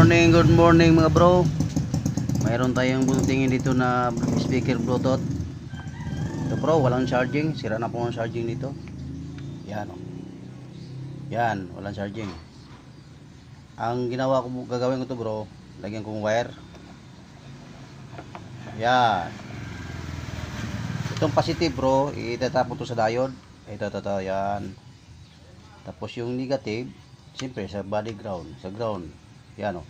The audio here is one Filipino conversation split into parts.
good morning mga bro. Mayroon tayong tingin dito na speaker Bluetooth. Ito bro, walang charging. Sira na po ang charging dito. Yan o. Yan, walang charging. Ang ginawa ko, gagawin ko to bro, lagyan kong wire. Yan. Itong positive bro, itatapon to sa diode. Ito, yan. Tapos yung negative, siyempre sa body ground, sa ground. Yan o.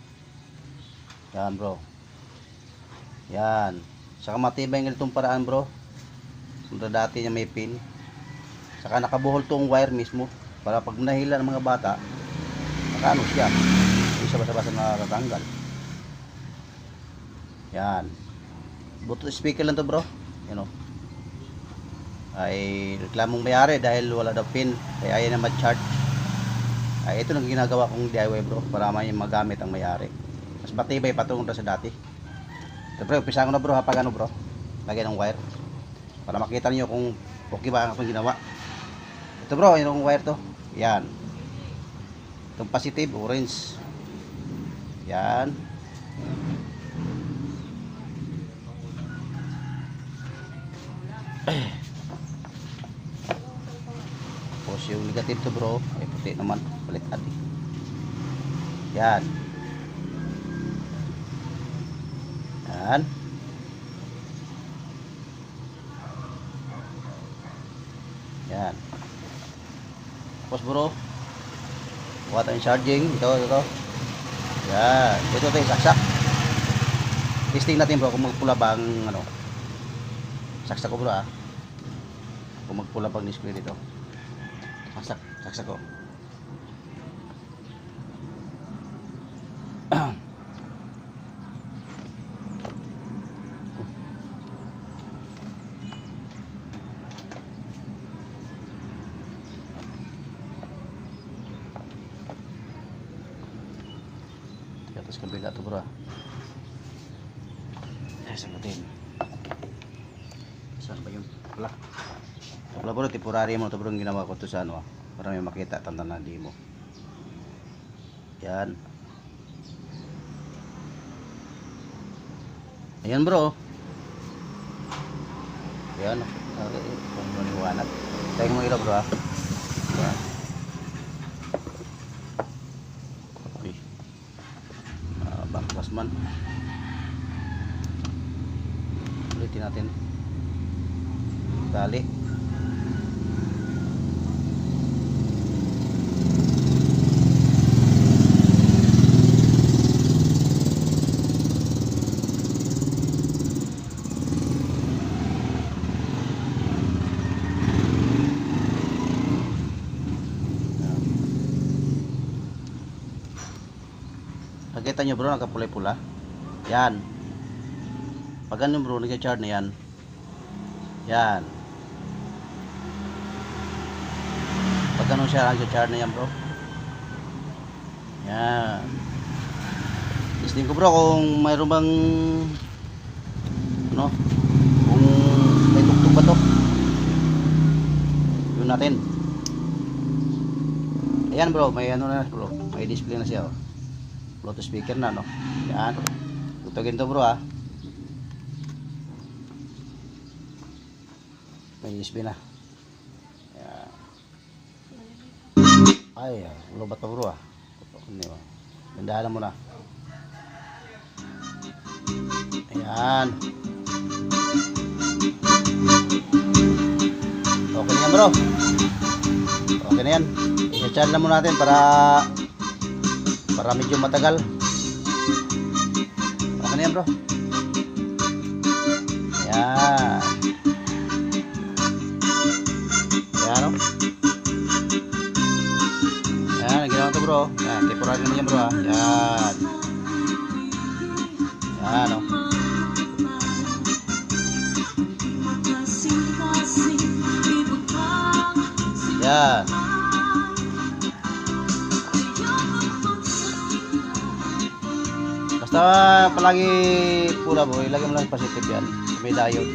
Yan bro. Yan. Saka matibay ng itong paraan bro. Kung dati niya may pin. Saka nakabuhol tong wire mismo. Para pag nahila ng mga bata, nakaano siya. Hindi siya basa-basa natatanggal. Yan. Bluetooth speaker lang to bro. Yan o. Ay reklamong mayari dahil wala daw pin. Kaya ayaw na mag-charge. Ay, ito lang ginagawa kong DIY bro para may magamit ang may-ari. Mas matibay patungo sa dati. Ito bro, umpisa ko na bro kapag ano bro, lagyan ng wire para makita niyo kung okay ba ang akong ginawa. Ito bro, yung wire to. Yan. Itong positive, orange. Yan. Tapos yung negative to bro, ay puti naman, balik ati. Yan. Yan. Yan. Tapos bro, buka tayong charging. Ito. Yan. Ito tayo saksak. Testing natin bro kung magpula ba ang ano. Saksak ko bro kung magpula bang display dito. Saksak ko. Tapos kabila to bro. Sagutin. Saan ba yung pula? Pula bro, temporary mo to bro, ginawa ko to sa ano para may makita tanda na di mo. Yan. Ayan bro. Yan. Kung maniwanag. Tayo mo ilaw bro Yan. Okay. Baklas man. Ulitin natin. Tali. Nakita nyo bro, nakapulay-pula. Yan. Pag ganun bro, nag-charge na yan. Yan. Pag ganun siya, nag-charge na yan bro. Yan. Testing ko bro kung mayroon bang ano, kung may tugtog ba to. Yun natin. Ayan bro, may ano na bro, may display na siya Bluetooth speaker na no. Yan. Tutugin to bro May USB na. Yan. Ay, lubat pa bro Dandahan mo na. Ayan. Okay na yan bro. Okay na yan. I-charge na muna natin para medyo matagal. Okay na yan bro. Ayan. Ayan Ayan, ginawa ito bro. Ayan, temporary naman yan bro Ayan. Ayan Ayan. Basta palagi pula bro, ilagay mo lang positive yan. May diode.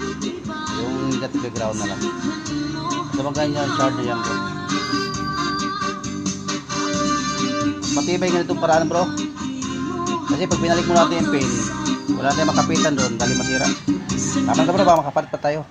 Yung negative ground na lang. Basta magganyan, charge na yan bro. Matibay ganitong paraan bro. Kasi pag binalik mo natin yung pin, wala tayong makapitan doon, dali masira. Tama na bro, baka makapalit pa tayo.